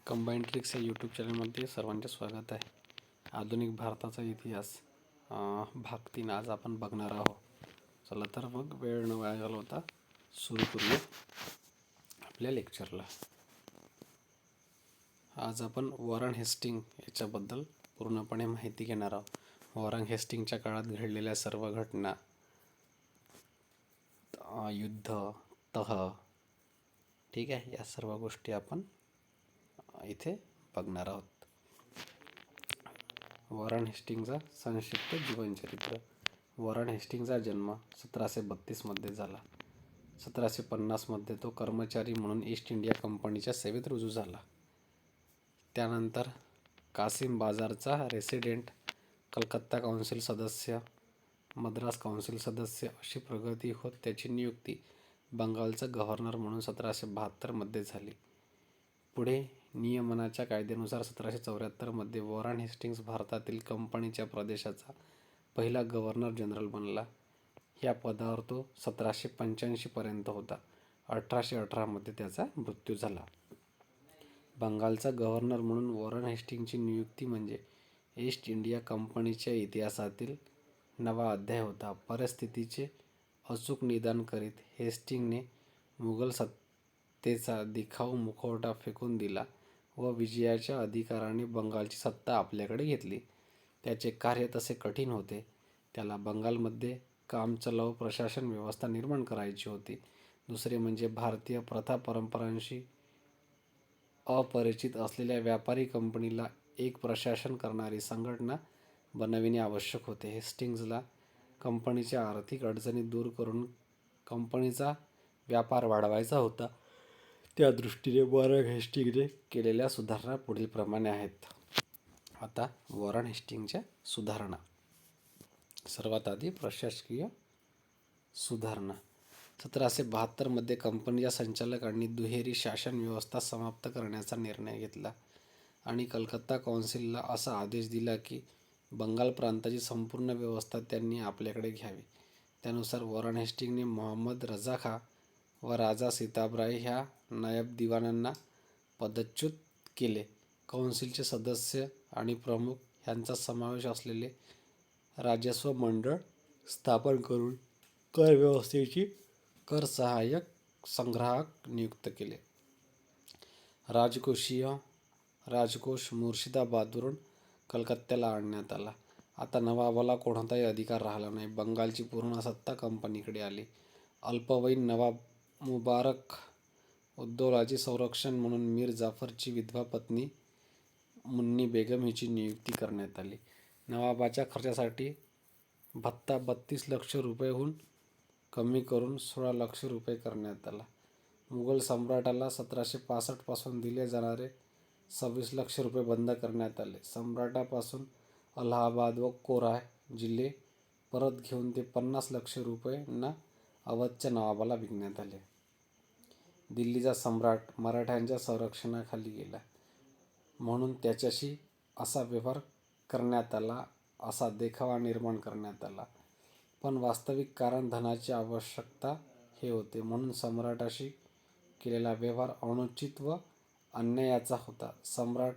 Combined tricks या YouTube चॅनलमध्ये सर्वांचे स्वागत आहे. आधुनिक भारताचा इतिहास भाग 3 आज आपण बघणार आहोत. चला तर मग वेळ न वाया घालवता सुरू करूया आपल्या लेक्चरला. आज आपण वॉरन हेस्टिंग याच्याबद्दल पूर्णपणे माहिती घेणार आहोत. वॉरन हेस्टिंगच्या काळात घडलेल्या सर्व घटना, युद्ध, तह, ठीक आहे, या सर्व गोष्टी आपण इथे बघणार आहोत. वॉरन हेस्टिंगचा संक्षिप्त जीवनचरित्र. वॉरन हेस्टिंगचा जन्म 1732 मध्ये झाला. 1750 मध्ये तो कर्मचारी म्हणून ईस्ट इंडिया कंपनीच्या सेवेत रुजू झाला. त्यानंतर कासिम बाजारचा रेसिडेंट, कलकत्ता काउन्सिल सदस्य, मद्रास काउन्सिल सदस्य अशी प्रगती होत त्याची नियुक्ती बंगालचा गव्हर्नर म्हणून 1772 मध्ये झाली. पुढे नियमनाच्या कायद्यानुसार 1774 मध्ये वॉरन हेस्टिंग्ज भारतातील कंपनीच्या प्रदेशाचा पहिला गव्हर्नर जनरल बनला. या पदावर तो 1785 पर्यंत होता. 1818 मध्ये त्याचा मृत्यू झाला. बंगालचा गव्हर्नर म्हणून वॉरन हेस्टिंगची नियुक्ती म्हणजे ईस्ट इंडिया कंपनीच्या इतिहासातील नवा अध्याय होता. परिस्थितीचे अचूक निदान करीत हेस्टिंगने मुघल सत्तेचा दिखाऊ मुखवटा फेकून दिला व विजयाच्या अधिकाराने बंगालची सत्ता आपल्याकडे घेतली. त्याचे कार्य तसे कठीण होते. त्याला बंगालमध्ये कामचलाऊ प्रशासन व्यवस्था निर्माण करायची होती. दुसरे म्हणजे भारतीय प्रथा परंपरांशी अपरिचित असलेल्या व्यापारी कंपनीला एक प्रशासन करणारी संघटना बनविणे आवश्यक होते. हेस्टिंग्जला कंपनीच्या आर्थिक अडचणी दूर करून कंपनीचा व्यापार वाढवायचा होता. त्या दृष्टीने वॉरन हेस्टिंगने केलेल्या सुधारणा पुढीलप्रमाणे आहेत. आता वॉरन हेस्टिंगच्या सुधारणा. सर्वात आधी प्रशासकीय सुधारणा. 1772 मध्ये कंपनीच्या संचालकांनी दुहेरी शासन व्यवस्था समाप्त करण्याचा निर्णय घेतला आणि कलकत्ता काउन्सिलला असा आदेश दिला की बंगाल प्रांताची संपूर्ण व्यवस्था त्यांनी आपल्याकडे घ्यावी. त्यानुसार वॉरन हेस्टिंगने मोहम्मद रजा खां व राजा सिताबराय ह्या नायब दिवाणांना पदच्युत केले. काउन्सिलचे सदस्य आणि प्रमुख ह्यांचा समावेश असलेले राजस्व मंडळ स्थापन करून कर व्यवस्थेची कर सहाय्यक संग्राहक नियुक्त केले. राजकोष मुर्शिदाबादवरून कलकत्त्याला आणण्यात आला. आता नवाबाला कोणताही अधिकार राहिला नाही. बंगालची पूर्ण सत्ता कंपनीकडे आली. अल्पवयीन नवाब मुबारक उद्दौलाचे संरक्षक म्हणून मीर जाफरची विधवा पत्नी मुन्नी बेगम हिची नियुक्ती करण्यात आली. नवाबाच्या खर्चासाठी भत्ता 32 लक्ष रुपयेहून कमी करून 16 लक्ष रुपये करण्यात आला. मुघल सम्राटाला 1765 पासून दिले जाणारे 26 लक्ष रुपये बंद करण्यात आले. सम्राटापासून अलाहाबाद व कोराय जिल्हे परत घेऊन ते 50 लक्ष रुपयांना अवधच्या नवाबाला विकण्यात आले. दिल्लीचा सम्राट मराठ्यांच्या संरक्षणाखाली गेला म्हणून त्याच्याशी असा व्यवहार करण्यात आला असा देखावा निर्माण करण्यात आला. पण वास्तविक कारण धनाची आवश्यकता हे होते म्हणून सम्राटाशी केलेला व्यवहार अनुचित व अन्यायाचा होता. सम्राट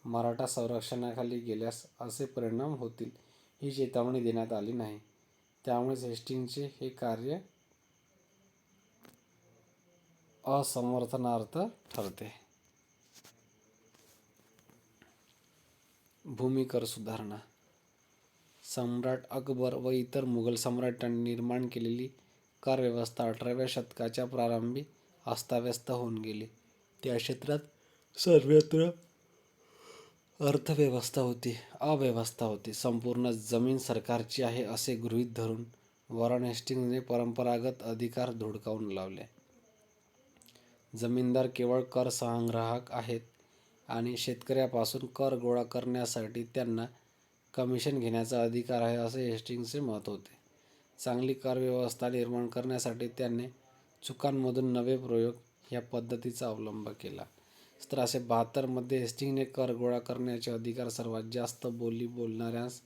मराठा संरक्षणाखाली गेल्यास असे परिणाम होतील ही चेतावणी देण्यात आली नाही. त्यामुळेच हेस्टिंग्जचे हे कार्य असमर्थनार्थ ठरते. भूमिकर सुधारणा. सम्राट अकबर व इतर मुघल सम्राटांनी निर्माण केलेली कर व्यवस्था 18व्या शतकाच्या प्रारंभी अस्ताव्यस्त होऊन गेली. त्या क्षेत्रात सर्वत्र अव्यवस्था होती. संपूर्ण जमीन सरकारची आहे असे गृहीत धरून वॉरन हेस्टिंग्जने परंपरागत अधिकार धुडकावून लावले. जमीनदार केवळ कर संग्राहक आहेत आणि शेतकऱ्यापासून कर गोळा करण्यासाठी त्यांना कमिशन घेण्याचा अधिकार आहे असे हेस्टिंग्जचे मत होते. चांगली कर व्यवस्था निर्माण करण्यासाठी त्याने चुकांमधून नवे प्रयोग ह्या पद्धतीचा अवलंब केला. 1772 मध्ये हेस्टिंग्जने कर गोळा करण्याचे अधिकार सर्वात जास्त बोली बोलणाऱ्यांस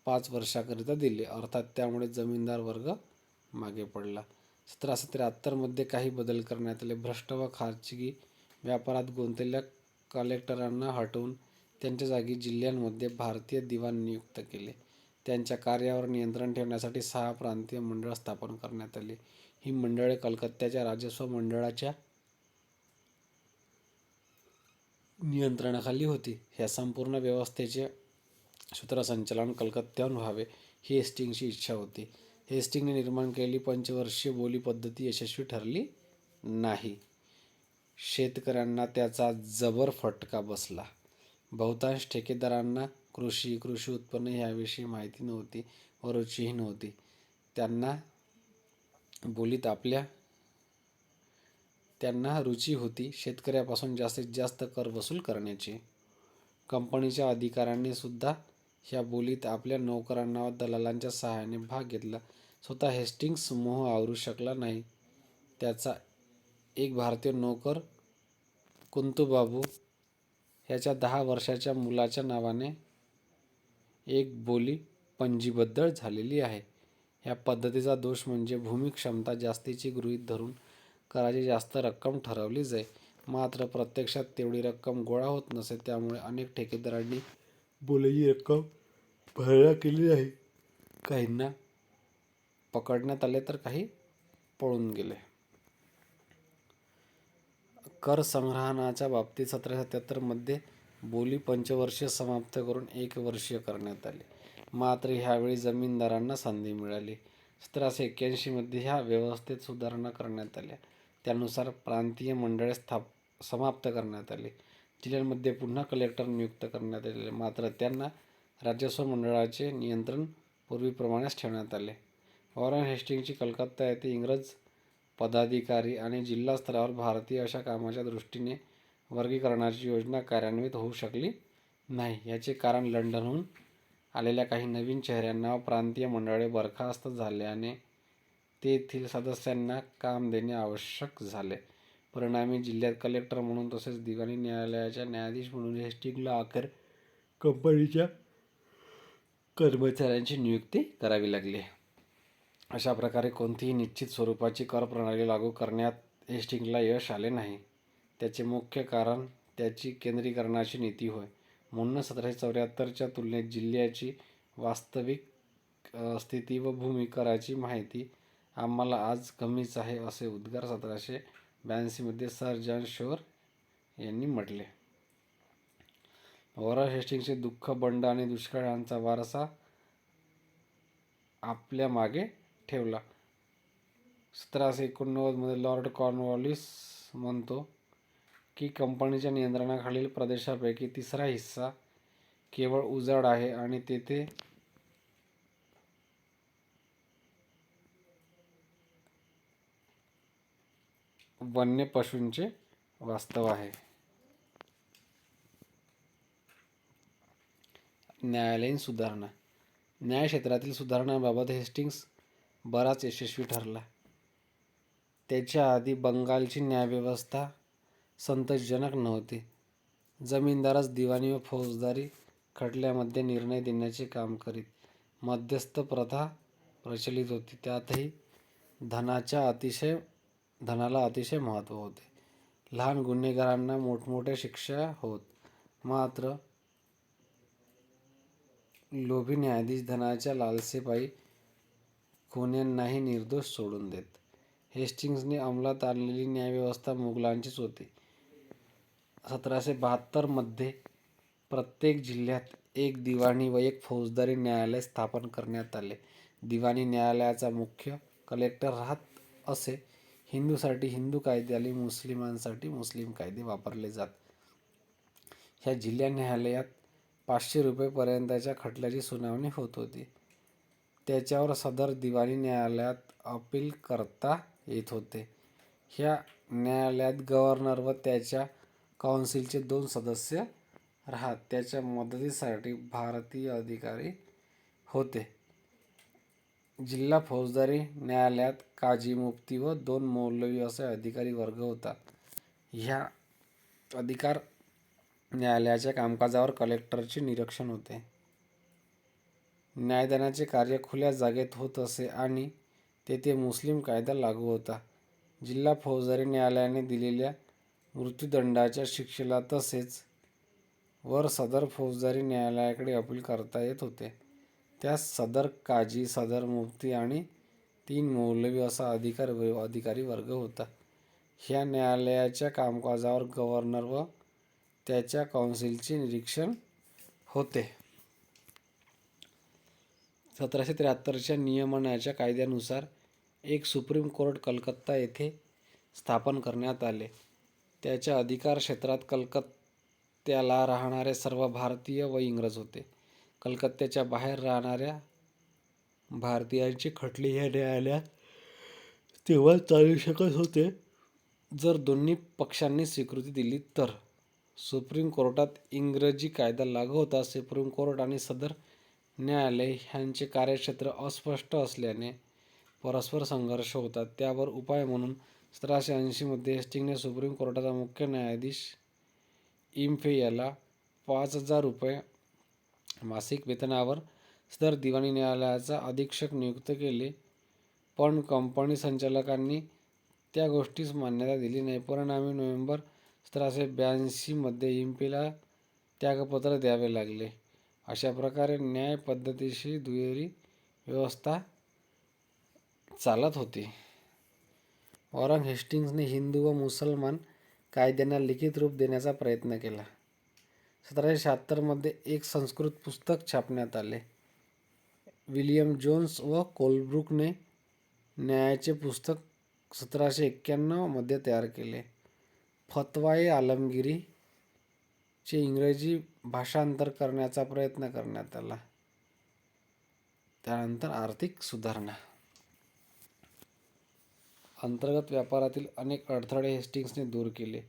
5 वर्षांकरिता दिले. अर्थात त्यामुळे जमीनदार वर्ग मागे पडला. 1773 मध्ये काही बदल करण्यात आले. भ्रष्ट व खाजगी व्यापारात गुंतलेल्या कलेक्टरांना हटवून त्यांच्या जागी जिल्ह्यांमध्ये भारतीय दिवाण नियुक्त केले. त्यांच्या कार्यावर नियंत्रण ठेवण्यासाठी 6 प्रांतीय मंडळं स्थापन करण्यात आली. ही मंडळे कलकत्त्याच्या राजस्व मंडळाच्या नियंत्रणाखाली होती. ह्या संपूर्ण व्यवस्थेचे सूत्रसंचालन कलकत्त्याहून व्हावे ही हेस्टिंग्सची इच्छा होती. हेस्टिंग्सने निर्माण केलेली पंचवर्षीय बोली पद्धती यशस्वी ठरली नाही. शेतकऱ्यांना त्याचा जबर फटका बसला. बहुतांश ठेकेदारांना कृषी उत्पन्न ह्याविषयी माहिती नव्हती व रुचीही नव्हती. त्यांना रुची होती शेतकऱ्यापासून जास्तीत जास्त कर वसूल करण्याची. कंपनीच्या अधिकाऱ्यांनी सुद्धा ह्या बोलीत आपल्या नोकरांना व दलालांच्या सहाय्याने भाग घेतला. स्वतः हेस्टिंग्स मोह आवरू शकला नाही. त्याचा एक भारतीय नोकर कुंतूबाबू ह्याच्या 10 वर्षाच्या मुलाच्या नावाने एक बोली पंजीबद्ध झालेली आहे. ह्या पद्धतीचा दोष म्हणजे भूमी क्षमता जास्तीची गृहीत धरून कराची जास्त रक्कम ठरवली जाई. मात्र प्रत्यक्षात तेवढी रक्कम गोळा होत नसे. त्यामुळे अनेक ठेकेदारांनी बोलीची रक्कम भरणा केली नाही. काहींना पकडण्यात आले तर काही पळून गेले. कर संग्रहणाच्या बाबतीत 1777 मध्ये बोली पंचवर्षीय समाप्त करून 1 वर्षीय करण्यात आली. मात्र ह्यावेळी जमीनदारांना संधी मिळाली. 1781 मध्ये ह्या व्यवस्थेत सुधारणा करण्यात आल्या. त्यानुसार प्रांतीय मंडळे समाप्त करण्यात आली. जिल्ह्यांमध्ये पुन्हा कलेक्टर नियुक्त करण्यात आले. मात्र त्यांना राजस्व मंडळाचे नियंत्रण पूर्वीप्रमाणेच ठेवण्यात आले. वॉरन हेस्टिंग्सची कलकत्ता येथे इंग्रज पदाधिकारी आणि जिल्हा स्तरावर भारतीय अशा कामाच्या दृष्टीने वर्गीकरणाची योजना कार्यान्वित होऊ शकली नाही. याचे कारण लंडनहून आलेल्या काही नवीन चेहऱ्यांना व प्रांतीय मंडळे बरखास्त झाल्याने तेथील सदस्यांना काम देणे आवश्यक झाले. परिणामी जिल्ह्यात कलेक्टर म्हणून तसेच दिवाणी न्यायालयाच्या न्यायाधीश म्हणून हेस्टिंग्सला अखेर कंपनीच्या कर्मचाऱ्यांची नियुक्ती करावी लागली. अशा प्रकारे कोणतीही निश्चित स्वरूपाची कर प्रणाली लागू करण्यात हेस्टिंग्सला यश आले नाही. त्याचे मुख्य कारण त्याची केंद्रीकरणाची नीती होय. म्हणूनच 1774 च्या तुलनेत जिल्ह्याची वास्तविक स्थिती व भूमी कराची माहिती आम्हाला आज कमीच आहे असे उद्गार 1782 मध्ये सर जॉन शोर यांनी म्हटले. वॉरन हेस्टिंग्सचे दुःख, बंड आणि दुष्काळ यांचा वारसा आपल्या मागे ठेवला. 1789 मध्ये लॉर्ड कॉर्नवॉलिस म्हणतो की कंपनीच्या नियंत्रणाखालील प्रदेशापैकी 1/3 हिस्सा केवळ उजाड आहे आणि तेथे वन्य पशूंचे वास्तव आहे. न्यायालयीन सुधारणा. न्याय क्षेत्रातील सुधारणांबाबत हेस्टिंग्स बराच यशस्वी ठरला. त्याच्या आधी बंगालची न्यायव्यवस्था संतोषजनक नव्हती. जमीनदारच दिवाणी व फौजदारी खटल्यांमध्ये निर्णय देण्याचे काम करीत. मध्यस्थ प्रथा प्रचलित होती. त्यातही धनाला अतिशय महत्त्व होते. लहान गुन्हेगारांना मोठमोठ्या शिक्षा होत. मात्र लोभी न्यायाधीश धनाच्या लालसेपायी खुन्यांनाही निर्दोष सोडून देत. हेस्टिंग्सने अंमलात आणलेली न्यायव्यवस्था मुघलांचीच होती. 1772 मध्ये प्रत्येक जिल्ह्यात एक दिवाणी व एक फौजदारी न्यायालय स्थापन करण्यात आले. दिवाणी न्यायालयाचा मुख्य कलेक्टर राहत असे. हिंदूंसाठी हिंदू कायदे आणि मुस्लिमांसाठी मुस्लिम कायदे वापरले जात. ह्या जिल्हा न्यायालयात 500 रुपये पर्यंतच्या खटल्याची सुनावणी होत होती. त्याच्यावर सदर दिवाणी न्यायालयात अपील करता येत होते. ह्या न्यायालयात गव्हर्नर व त्याच्या काउन्सिलचे 2 सदस्य राहत. त्याच्या मदतीसाठी भारतीय अधिकारी होते. जिल्हा फौजदारी न्यायालयात काझी, मुफ्ती व 2 मौलवी असा अधिकारी वर्ग होता. ह्या अधिकार न्यायालयाच्या कामकाजावर कलेक्टरचे निरीक्षण होते. न्यायदानाचे कार्य खुल्या जागेत होत असे आणि तेथे मुस्लिम कायदा लागू होता. जिल्हा फौजदारी न्यायालयाने दिलेल्या मृत्यूदंडाच्या शिक्षेला तसेच वर सदर फौजदारी न्यायालयाकडे अपील करता येत होते. त्यास सदर काजी, सदर मुफ्ती आणि 3 मौलवी असा अधिकारी वर्ग होता. ह्या न्यायालयाच्या कामकाजावर गव्हर्नर व त्याच्या काउन्सिलचे निरीक्षण होते. 1773च्या नियमनाच्या कायद्यानुसार एक सुप्रीम कोर्ट कलकत्ता येथे स्थापन करण्यात आले. त्याच्या अधिकार क्षेत्रात कलकत्त्याला राहणारे सर्व भारतीय व इंग्रज होते. कलकत्त्याच्या बाहेर राहणाऱ्या भारतीयांची खटले ह्या न्यायालयात तेव्हाच चालू शकत होते जर दोन्ही पक्षांनी स्वीकृती दिली तर. सुप्रीम कोर्टात इंग्रजी कायदा लागू होता. सुप्रीम कोर्ट आणि सदर न्यायालय ह्यांचे कार्यक्षेत्र अस्पष्ट असल्याने परस्पर संघर्ष होता. त्यावर उपाय म्हणून 1780 मध्ये हेस्टिंग्जने सुप्रीम कोर्टाचा मुख्य न्यायाधीश इम्फे याला 5,000 रुपये मासिक वेतनावर सदर दिवाणी न्यायालयाचा अधीक्षक नियुक्त केले. पण कंपनी संचालकांनी त्या गोष्टीस मान्यता दिली नाही. परिणामी नोव्हेंबर 1782 मध्ये इम्फेला त्यागपत्र द्यावे लागले. अशा प्रकारे न्याय पद्धतीशी दुहेरी व्यवस्था चालत होती. वॉरन हेस्टिंग्जने हिंदू व मुसलमान कायद्यांना लिखित रूप देण्याचा प्रयत्न केला. 1776 मध्ये एक संस्कृत पुस्तक छापण्यात आले. विलियम जोन्स व कोलब्रुकने न्यायाचे पुस्तक 1791 मध्ये तयार केले. फतवाए आलमगिरी चे इंग्रजी भाषांतर करण्याचा प्रयत्न करण्यात आला. त्यानंतर आर्थिक सुधारणा. अंतर्गत व्यापारातील अनेक अडथळे हेस्टिंग्जने दूर केले.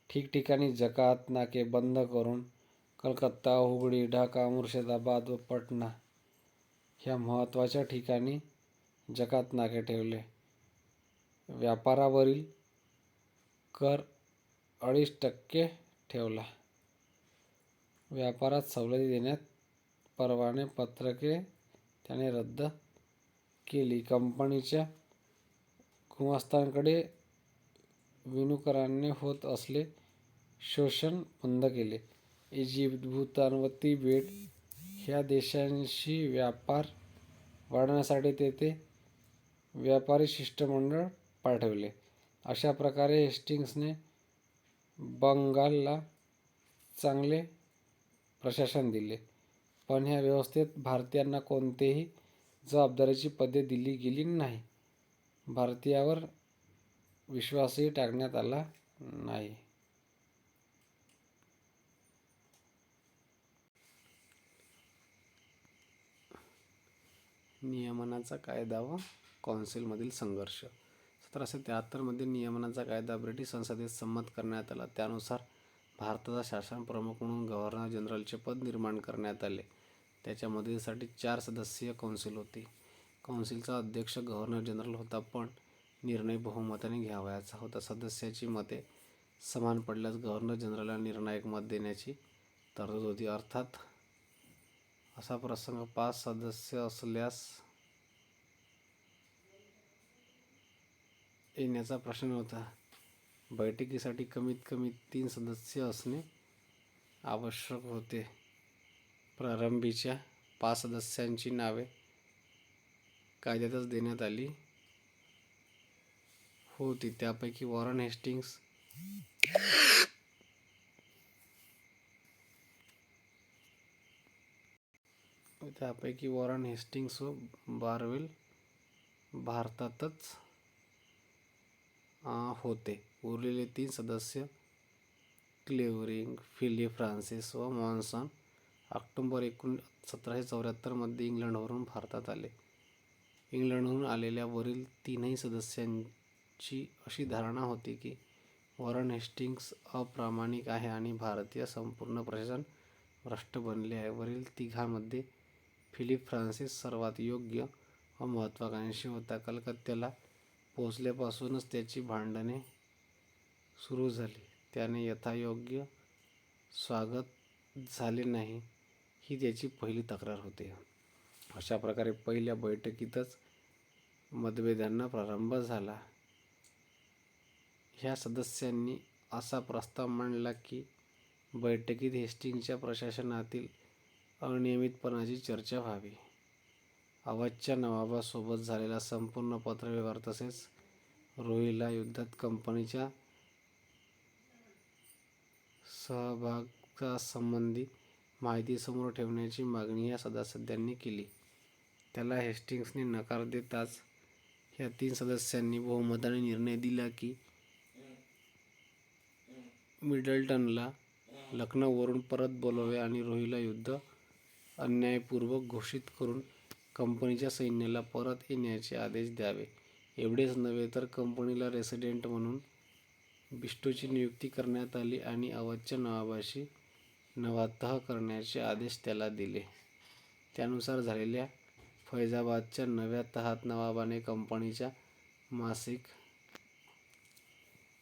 ठिकठिकाणी जकात नाके बंद करून कलकत्ता, हुगळी, ढाका, मुर्शिदाबाद व पटना ह्या महत्त्वाच्या ठिकाणी जकात नाके ठेवले. व्यापारावरील कर 2.5% ठेवला. व्यापारात सवलती देण्यात परवाने पत्रके त्याने रद्द केली. कंपनीच्या गुमास्तांकडे विणुकरांने होत असले शोषण बंद केले. इजिप्त, भूतान व तिबेट ह्या देशांशी व्यापार वाढवण्यासाठी तेथे व्यापारी शिष्टमंडळ पाठवले. अशा प्रकारे हेस्टिंग्जने बंगालला चांगले प्रशासन दिले. पण ह्या व्यवस्थेत भारतीयांना कोणतेही जबाबदारीची पदे दिली गेली नाही. भारतीयावर विश्वासही टाकण्यात आला नाही. नियमनाचा कायदा व कौन्सिलमधील संघर्ष. 1773 मध्ये नियमनाचा कायदा ब्रिटिश संसदेत संमत करण्यात आला. त्यानुसार भारताचा शासन प्रमुख म्हणून गव्हर्नर जनरलचे पद निर्माण करण्यात आले. त्याच्या मदतीसाठी 4 सदस्यीय कौन्सिल होती. कौन्सिलचा अध्यक्ष गव्हर्नर जनरल होता, पण निर्णय बहुमताने घ्यावयाचा होता. सदस्याची मते समान पडल्यास गव्हर्नर जनरलला निर्णायक मत देण्याची तरतूद होती. अर्थात असा प्रसंग 5 सदस्य असल्यास येण्याचा प्रश्न नव्हता. बैठकीसाठी कमीत कमी 3 सदस्य असणे आवश्यक होते. प्रारंभीच्या 5 सदस्यांची नावे कायद्यातच देण्यात आली होती. त्यापैकी वॉरन हेस्टिंग्स व बारवेल भारतातच होते. उरलेले 3 सदस्य क्लेवरिंग, फिलिप फ्रान्सिस व मॉन्सन ऑक्टोबर 1774 मध्ये इंग्लंडवरून भारतात आले. इंग्लंडहून आलेल्या वरील 3ही सदस्यांची अशी धारणा होती की वॉरन हेस्टिंग्ज अप्रामाणिक आहे आणि भारतीय संपूर्ण प्रशासन भ्रष्ट बनले आहे. वरील 3घांमध्ये फिलिप फ्रान्सिस सर्वात योग्य व महत्त्वाकांक्षी होता. कलकत्त्याला पोहोचल्यापासूनच त्याची भांडणे सुरू झाली. त्याने यथायोग्य स्वागत झाले नाही, ही त्याची पहिली तक्रार होती. अशा प्रकारे पहिल्या बैठकीतच मतभेदांना प्रारंभ झाला. ह्या सदस्यांनी असा प्रस्ताव मांडला की बैठकीत हेस्टिंग्जच्या प्रशासनातील अनियमितपणाची चर्चा व्हावी. अवधच्या नवाबासोबत झालेला संपूर्ण पत्रव्यवहार तसेच रोहिल्ला युद्धात कंपनीच्या सहभागासंबंधी माहिती समोर ठेवण्याची मागणी या सदस्यांनी केली. त्याला हेस्टिंग्जने नकार देताच ह्या 3 सदस्यांनी बहुमताने निर्णय दिला की मिडलटनला लखनौवरून परत बोलवावे आणि रोहिल्ला युद्ध अन्यायपूर्वक घोषित करून कंपनीच्या सैन्याला परत येण्याचे आदेश द्यावे. एवढेच नव्हे तर कंपनीला रेसिडेंट म्हणून बिस्टोची नियुक्ती करण्यात आली आणि अवधच्या नवाबाशी नवा तह करण्याचे आदेश त्याला दिले. त्यानुसार झालेल्या फैजाबादच्या नव्या तहात नवाबाने कंपनीच्या मासिक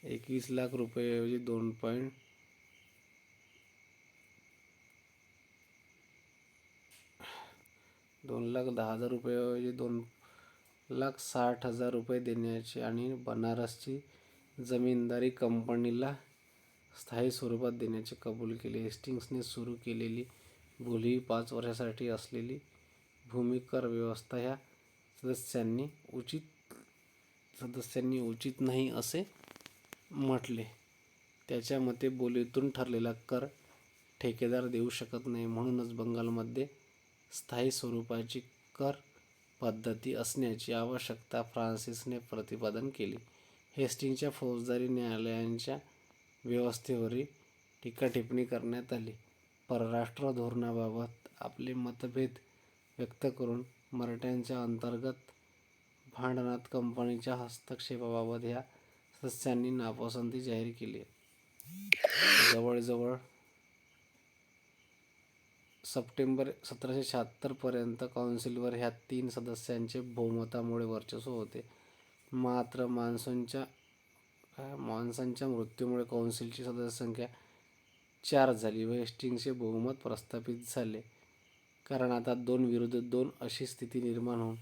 21 लाख रुपयांऐवजी 2,10,000 रुपयांऐवजी 2,60,000 रुपये देण्याचे आणि बनारसची जमीनदारी कंपनीला स्थायी स्वरूपात देण्याचे कबूल केले. हेस्टिंग्जने सुरू केलेली भलेही 5 वर्षांसाठी असलेली भूमी कर व्यवस्था ह्या सदस्यांनी उचित नाही असे म्हटले. त्याच्या मते बोलीतून ठरलेला कर ठेकेदार देऊ शकत नाही. म्हणूनच बंगालमध्ये स्थायी स्वरूपाची कर पद्धती असण्याची आवश्यकता फ्रान्सिसने प्रतिपादन केली. हेस्टिंग्जच्या फौजदारी न्यायालयांच्या व्यवस्थेवरही टीकाटिप्पणी करण्यात आली. परराष्ट्र धोरणाबाबत आपले मतभेद व्यक्त करून मराठ्यांच्या अंतर्गत भांडणात कंपनीच्या हस्तक्षेपाबाबत ह्या सदस्यांनी नापसंती जाहीर केली. जवळजवळ सप्टेंबर 1776 पर्यंत काउन्सिलवर ह्या 3 सदस्यांचे बहुमतामुळे वर्चस्व होते. मात्र मॉन्सनच्या मृत्यूमुळे काउन्सिलची सदस्यसंख्या 4 झाली व हेस्टिंग्जचे बहुमत प्रस्थापित झाले. कारण आता 2 विरुद्ध 2 अशी स्थिती निर्माण होऊन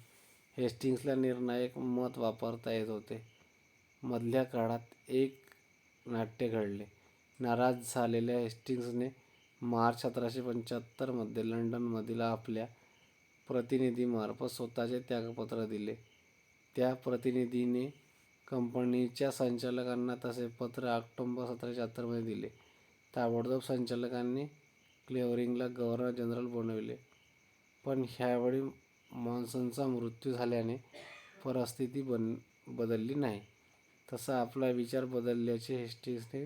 हेस्टिंग्जला निर्णायक मत वापरता येत होते. मधल्या काळात एक नाट्य घडले. नाराज झालेल्या हेस्टिंग्जने मार्च 1775 मध्ये लंडनमधील आपल्या प्रतिनिधीमार्फत स्वतःचे त्यागपत्र दिले. त्या प्रतिनिधीने कंपनीच्या संचालकांना तसे पत्र ऑक्टोबर 1776 मध्ये दिले. ताबडतोब संचालकांनी क्लेव्हरिंगला गव्हर्नर जनरल बनविले. पण ह्यावेळी मॉन्सनचा मृत्यू झाल्याने परिस्थिती बदलली नाही. तसा आपला विचार बदलल्याचे हेस्टिंग्जने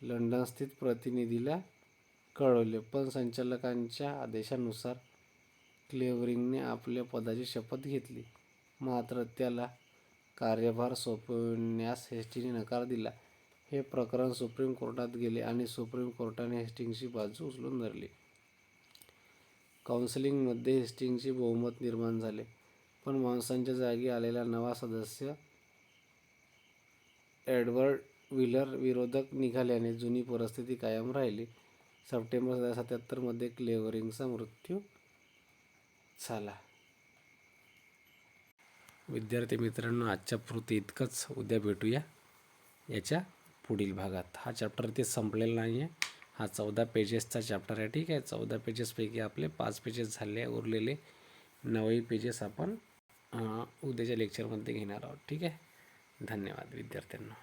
लंडनस्थित प्रतिनिधीला कळवले. पण संचालकांच्या आदेशानुसार क्लेव्हरिंगने आपल्या पदाची शपथ घेतली. मात्र त्याला कार्यभार सोपविण्यास हेस्टिंग्जने नकार दिला. हे प्रकरण सुप्रीम कोर्टात गेले आणि सुप्रीम कोर्टाने हेस्टिंग्जची बाजू उचलून धरली. काउन्सिलमध्ये हेस्टिंग्जचे बहुमत निर्माण झाले. पण मॉन्सनच्या जागी आलेला नवा सदस्य एडवर्ड व्हीलर विरोधक निघाल्याने जुनी परिस्थिती कायम राहिली. सप्टेंबर 1777 मध्ये क्लेव्हरिंगचा मृत्यू झाला. विद्यार्थी मित्रांनो, आजच्या पुरते इतकंच. उद्या भेटूया याच्या पुढील भागात. हा चॅप्टर इथे संपलेला नाही आहे. हा 14 पेजेसचा चॅप्टर आहे. ठीक आहे. 14 पेजेसपैकी आपले 5 पेजेस झाले. उरलेले 9 पेजेस आपण उद्याच्या लेक्चरमध्ये घेणार आहोत. ठीक आहे. धन्यवाद विद्यार्थ्यांना.